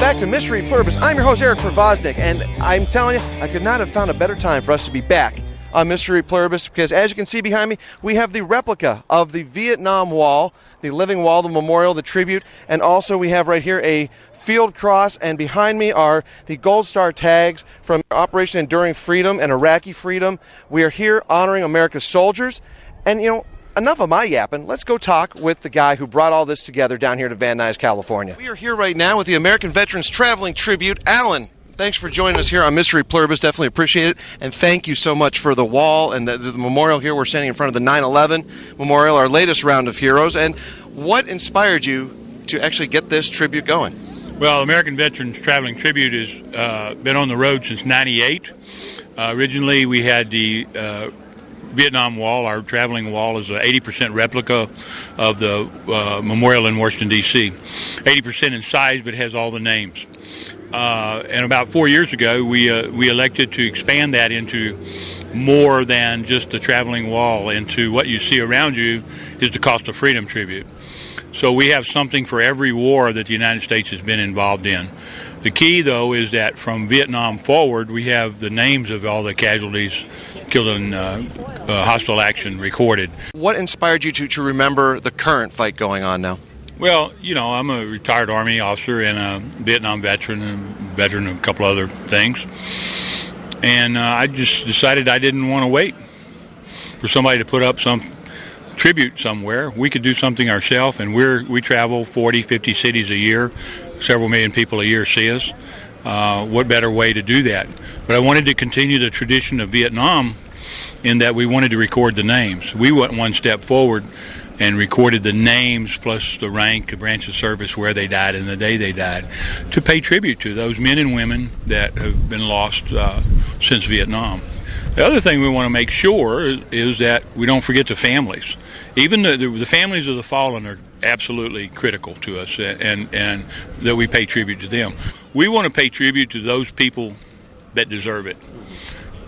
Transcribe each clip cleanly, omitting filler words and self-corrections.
back to Mr.EPluribus. I'm your host, Eric Provoznik, and I'm telling you, I could not have found a better time for us to be back on Mr.EPluribus, because as you can see behind me, we have the replica of the Vietnam Wall, the living wall, the memorial, the tribute, and also we have right here a field cross, and behind me are the Gold Star tags from Operation Enduring Freedom and Iraqi Freedom. We are here honoring America's soldiers, and enough of my yapping. Let's go talk with the guy who brought all this together down here to Van Nuys, California. We are here right now with the American Veterans Traveling Tribute. Alan, thanks for joining us here on Mr.EPluribus. Definitely appreciate it. And thank you so much for the wall and the memorial here. We're standing in front of the 9/11 Memorial, our latest round of heroes. And what inspired you to actually get this tribute going? Well, American Veterans Traveling Tribute has been on the road since '98. Originally, we had the Vietnam Wall. Our traveling wall is an 80% replica of the memorial in Washington, D.C. 80% in size, but has all the names. And about 4 years ago, we elected to expand that into more than just the traveling wall. Into what you see around you is the Cost of Freedom tribute. So we have something for every war that the United States has been involved in. The key, though, is that from Vietnam forward, we have the names of all the casualties killed in hostile action recorded. What inspired you to remember the current fight going on now? Well, I'm a retired Army officer and a Vietnam veteran, and veteran of a couple other things. And I just decided I didn't want to wait for somebody to put up some tribute somewhere. We could do something ourselves, and we travel 40, 50 cities a year. Several million people a year see us. What better way to do that? But I wanted to continue the tradition of Vietnam in that we wanted to record the names. We went one step forward and recorded the names plus the rank, the branch of service, where they died and the day they died, to pay tribute to those men and women that have been lost since Vietnam. The other thing we want to make sure is that we don't forget the families. Even the families of the fallen are absolutely critical to us, and that we pay tribute to them. We want to pay tribute to those people that deserve it.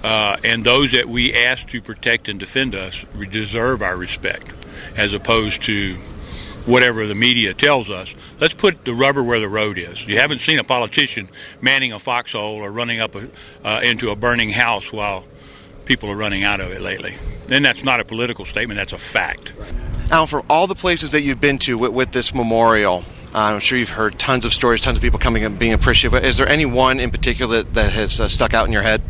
And those that we ask to protect and defend us deserve our respect, as opposed to whatever the media tells us. Let's put the rubber where the road is. You haven't seen a politician manning a foxhole or running up into a burning house while people are running out of it lately. And that's not a political statement, that's a fact. Alan, for all the places that you've been to with this memorial, I'm sure you've heard tons of stories, tons of people coming and being appreciative. Is there any one in particular that has stuck out in your head?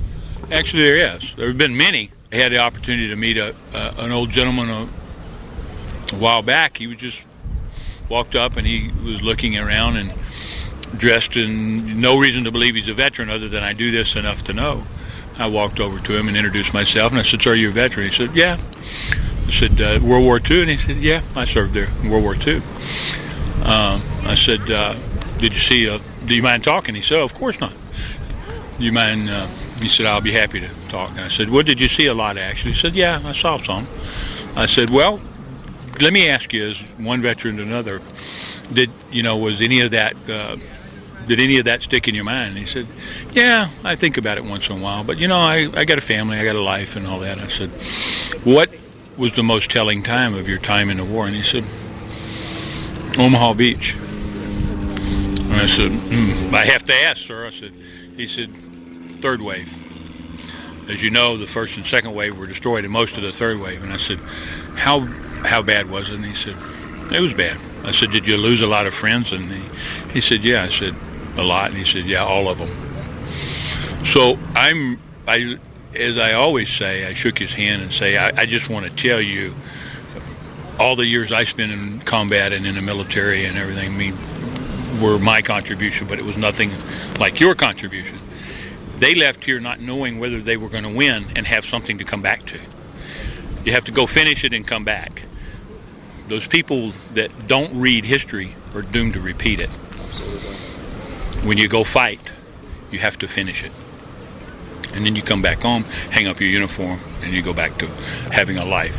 Actually, there is. There have been many. I had the opportunity to meet an old gentleman a while back. He was just walked up and he was looking around and dressed in no reason to believe he's a veteran other than I do this enough to know. I walked over to him and introduced myself, and I said, "Sir, are you a veteran?" He said, "Yeah." I said, "World War II?" And he said, "Yeah, I served there in World War II." I said, "Did you see do you mind talking?" He said, "Oh, of course not." "Do you mind?" He said, "I'll be happy to talk." And I said, "Well, did you see a lot, actually?" He said, "Yeah, I saw some." I said, "Well, let me ask you, as one veteran to another, was any of that... did any of that stick in your mind?" And he said, "Yeah, I think about it once in a while, but I got a family, I got a life and all that." I said, "What was the most telling time of your time in the war?" And he said, "Omaha Beach." And I said, "I have to ask, sir." He said, "Third wave. As you know, the first and second wave were destroyed, and most of the third wave." And I said, how bad was it?" And he said, "It was bad." I said, "Did you lose a lot of friends?" And he said, "Yeah." I said, "A lot?" And he said, "Yeah, all of them." So as I always say, I shook his hand and say, I just want to tell you, all the years I spent in combat and in the military and everything, were my contribution, but it was nothing like your contribution. They left here not knowing whether they were going to win and have something to come back to. You have to go finish it and come back. Those people that don't read history are doomed to repeat it. Absolutely. When you go fight, you have to finish it. And then you come back home, hang up your uniform, and you go back to having a life.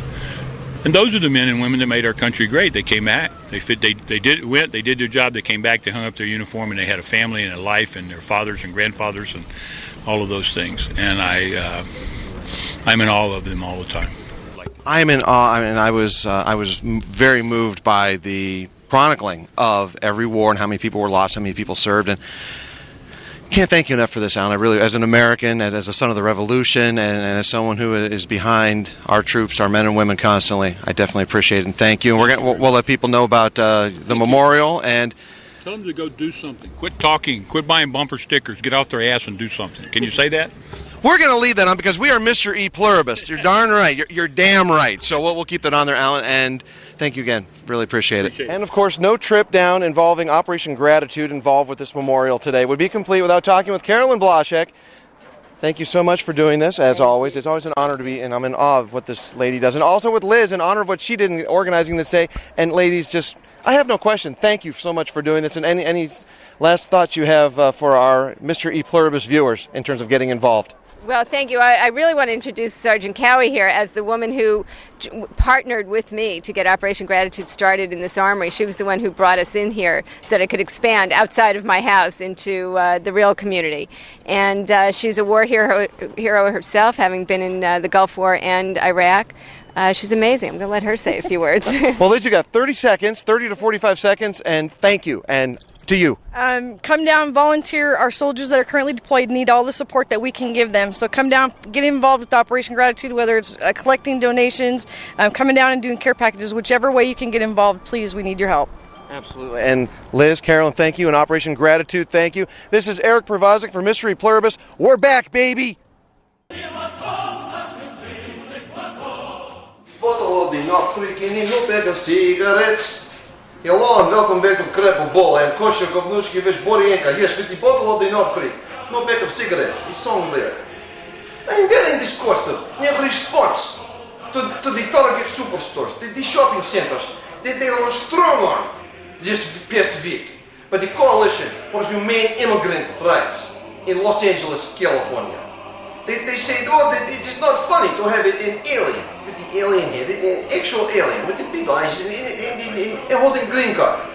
And those are the men and women that made our country great. They came back. They did their job. They came back. They hung up their uniform, and they had a family and a life, and their fathers and grandfathers, and all of those things. And I'm in awe of them all the time. I'm in awe. I mean, I was very moved by the chronicling of every war and how many people were lost, how many people served, and can't thank you enough for this, Alan. I really, as an American, as a son of the Revolution, and as someone who is behind our troops, our men and women constantly, I definitely appreciate it and thank you. And we'll let people know about the memorial and tell them to go do something. Quit talking. Quit buying bumper stickers. Get off their ass and do something. Can you say that? We're going to leave that on because we are Mr.EPluribus. You're darn right. You're damn right. So we'll keep that on there, Alan. And thank you again. Really appreciate it. And, of course, no trip down involving Operation Gratitude involved with this memorial today would be complete without talking with Carolyn Blaszek. Thank you so much for doing this, as always. It's always an honor to be, and I'm in awe of what this lady does. And also with Liz, in honor of what she did in organizing this day. And ladies, just, I have no question. Thank you so much for doing this. And any last thoughts you have for our Mr.EPluribus viewers in terms of getting involved? Well, thank you. I really want to introduce Sergeant Cowie here as the woman who partnered with me to get Operation Gratitude started in this armory. She was the one who brought us in here so that it could expand outside of my house into the real community. And she's a war hero herself, having been in the Gulf War and Iraq. She's amazing. I'm going to let her say a few words. Well, Liz, you got 30 seconds, 30 to 45 seconds, and thank you. And to you. Come down, volunteer. Our soldiers that are currently deployed need all the support that we can give them. So come down, get involved with Operation Gratitude, whether it's collecting donations, coming down and doing care packages, whichever way you can get involved, please, we need your help. Absolutely. And Liz, Carolyn, thank you. And Operation Gratitude, thank you. This is Eric Provozic for Mr.EPluribus. We're back, baby! Bottle of the North Creek in no bag of cigarettes. Hello and welcome back to Crap Ball. I am Kosher Kovnuchki Borienka. Yes, with the bottle of the North Creek. No bag of cigarettes. It's song lyric. I am wearing this costume in response to the Target superstores, the shopping centers that they were strong on this past week by the Coalition for Humane Immigrant Rights in Los Angeles, California. They said, oh, that it is not funny to have an alien with the alien head, an actual alien with the big eyes and holding green card.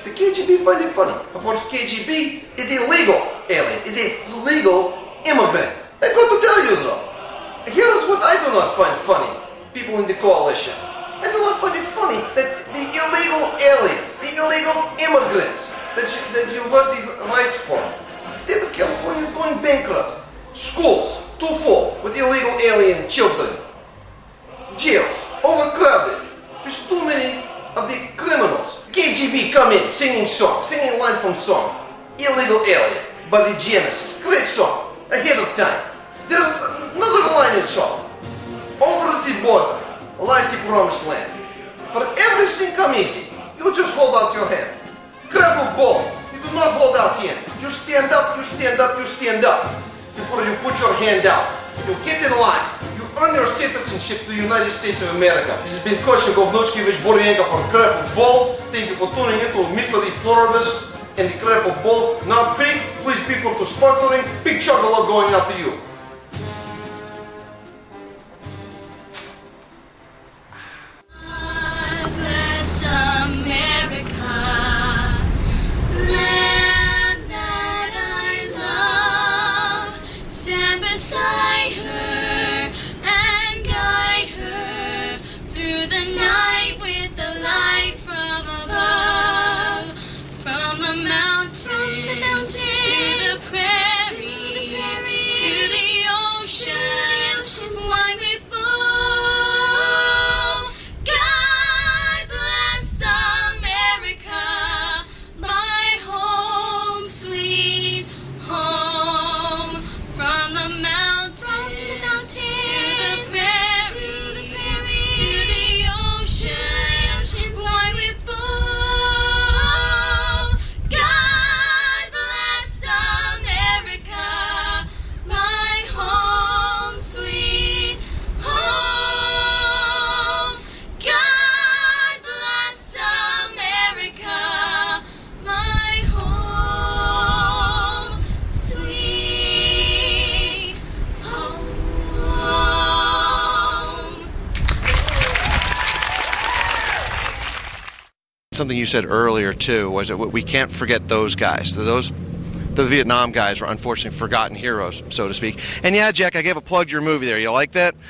The KGB find it funny. Of course, KGB is a legal alien, is a legal immigrant. I'm going to tell you though, here is what I do not find funny, people in the coalition. I do not find it funny that the illegal aliens, the illegal immigrants that you want these rights for, the state of California is going bankrupt. Schools too full with illegal alien children. Jails overcrowded. There's too many of the criminals. KGB come in singing song, singing line from song. Illegal alien by the Genesis. Great song. Ahead of time. There's another line in song. Over the border lies the promised land. For everything come easy. You just hold out your hand. Grab a ball. You do not hold out hand. You stand up, you stand up, you stand up. Before you put your hand out, you get in line. You earn your citizenship to the United States of America. This has been Kosher Kovnuchki Borienka for Crap of Ball. Thank you for tuning in to Mr.EPluribus and the Crap of Ball. North Creek, please be for to sponsoring. Big chocolate going out to you. Bless America, land that I love. Stand beside her and guide her through the night with the light from above. From the mountains to the prairies, to the ocean, wide with blue. God bless America, my home, sweet home. From the mountains to the prairies, to the ocean, wide with blue. God bless America, my home, sweet home. God bless America, my home, sweet home. Something you said earlier too was that we can't forget those guys. The Vietnam guys were unfortunately forgotten heroes, so to speak. And yeah, Jack, I gave a plug to your movie there. You like that?